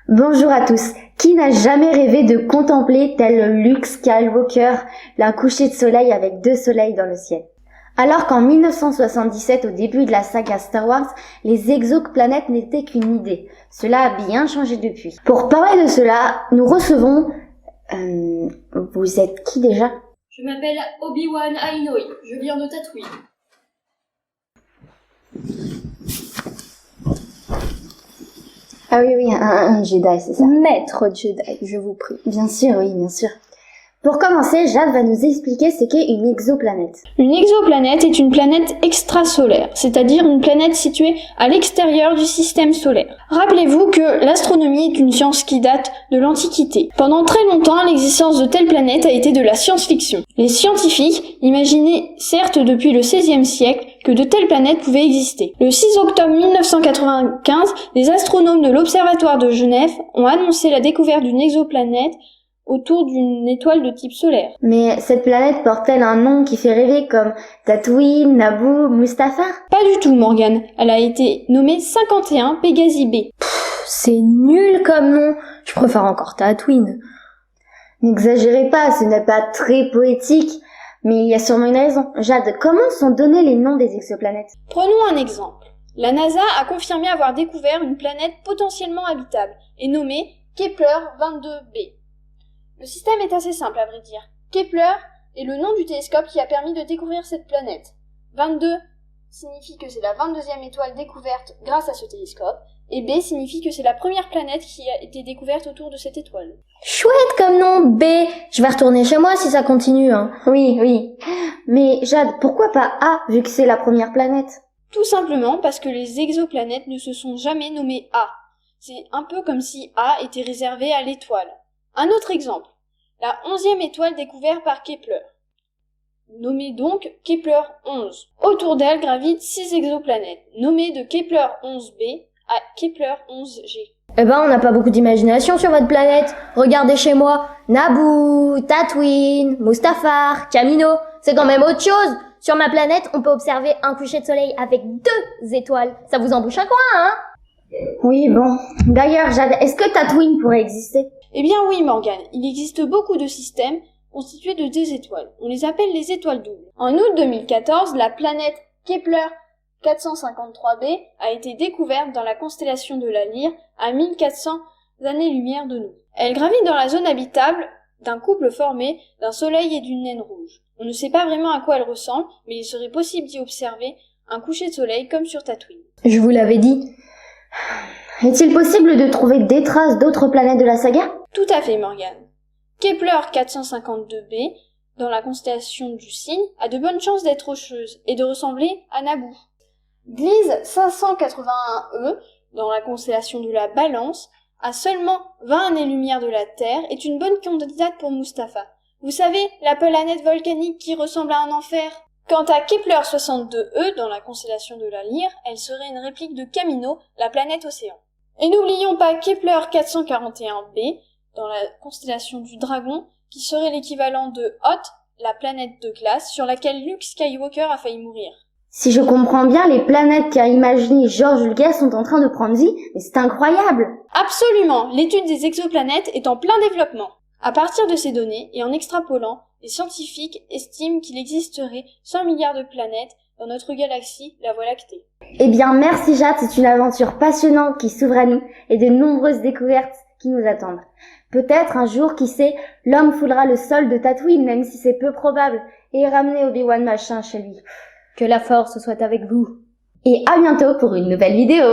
Bonjour à tous. Qui n'a jamais rêvé de contempler, tel Luke Skywalker, un coucher de soleil avec 2 soleils dans le ciel? Alors qu'en 1977, au début de la saga Star Wars, les exoplanètes n'étaient qu'une idée. Cela a bien changé depuis. Pour parler de cela, nous recevons... vous êtes qui déjà? Je m'appelle Obi-Wan Ainoy, je viens de Tatooine. Ah oui, un Jedi, c'est ça? Maître Jedi, je vous prie. Bien sûr, oui, bien sûr. Pour commencer, Jade va nous expliquer ce qu'est une exoplanète. Une exoplanète est une planète extrasolaire, c'est-à-dire une planète située à l'extérieur du système solaire. Rappelez-vous que l'astronomie est une science qui date de l'Antiquité. Pendant très longtemps, l'existence de telles planètes a été de la science-fiction. Les scientifiques imaginaient certes depuis le XVIe siècle que de telles planètes pouvaient exister. Le 6 octobre 1995, des astronomes de l'Observatoire de Genève ont annoncé la découverte d'une exoplanète autour d'une étoile de type solaire. Mais cette planète porte-t-elle un nom qui fait rêver comme Tatooine, Naboo, Mustafar? Pas du tout, Morgane. Elle a été nommée 51 Pégasi B. C'est nul comme nom. Je préfère encore Tatooine. N'exagérez pas, ce n'est pas très poétique, mais il y a sûrement une raison. Jade, comment sont donnés les noms des exoplanètes? Prenons un exemple. La NASA a confirmé avoir découvert une planète potentiellement habitable et nommée Kepler 22b. Le système est assez simple à vrai dire. Kepler est le nom du télescope qui a permis de découvrir cette planète. 22 signifie que c'est la 22e étoile découverte grâce à ce télescope, et B signifie que c'est la première planète qui a été découverte autour de cette étoile. Chouette comme nom, B. Je vais retourner chez moi si ça continue, hein. Oui. Mais Jade, pourquoi pas A, vu que c'est la première planète? Tout simplement parce que les exoplanètes ne se sont jamais nommées A. C'est un peu comme si A était réservé à l'étoile. Un autre exemple, la 11e étoile découverte par Kepler, nommée donc Kepler 11. Autour d'elle gravitent 6 exoplanètes, nommées de Kepler 11b à Kepler 11g. Eh ben, on n'a pas beaucoup d'imagination sur votre planète. Regardez chez moi. Naboo, Tatooine, Mustafar, Kamino. C'est quand même autre chose. Sur ma planète, on peut observer un coucher de soleil avec 2 étoiles. Ça vous embouche un coin, hein? Oui, bon. D'ailleurs, Jade, est-ce que Tatooine pourrait exister? Eh bien oui, Morgane, il existe beaucoup de systèmes constitués de des étoiles. On les appelle les étoiles doubles. En août 2014, la planète Kepler 453b a été découverte dans la constellation de la Lyre à 1400 années-lumière de nous. Elle gravite dans la zone habitable d'un couple formé d'un soleil et d'une naine rouge. On ne sait pas vraiment à quoi elle ressemble, mais il serait possible d'y observer un coucher de soleil comme sur Tatooine. Je vous l'avais dit. Est-il possible de trouver des traces d'autres planètes de la saga? Tout à fait, Morgane. Kepler 452b, dans la constellation du Cygne, a de bonnes chances d'être rocheuse et de ressembler à Naboo. Gliese 581e, dans la constellation de la Balance, à seulement 20 années-lumière de la Terre, est une bonne candidate pour Mustafar. Vous savez, la planète volcanique qui ressemble à un enfer? Quant à Kepler 62e, dans la constellation de la Lyre, elle serait une réplique de Kamino, la planète océan. Et n'oublions pas Kepler 441b, dans la constellation du Dragon, qui serait l'équivalent de Hoth, la planète de glace, sur laquelle Luke Skywalker a failli mourir. Si je comprends bien, les planètes qu'a imaginées George Lucas sont en train de prendre vie, mais c'est incroyable! Absolument! L'étude des exoplanètes est en plein développement. À partir de ces données, et en extrapolant, les scientifiques estiment qu'il existerait 100 milliards de planètes dans notre galaxie, la Voie lactée. Eh bien, merci Jade, c'est une aventure passionnante qui s'ouvre à nous et de nombreuses découvertes qui nous attendent. Peut-être un jour, qui sait, l'homme foulera le sol de Tatooine, même si c'est peu probable, et ramener Obi-Wan machin chez lui. Que la force soit avec vous. Et à bientôt pour une nouvelle vidéo!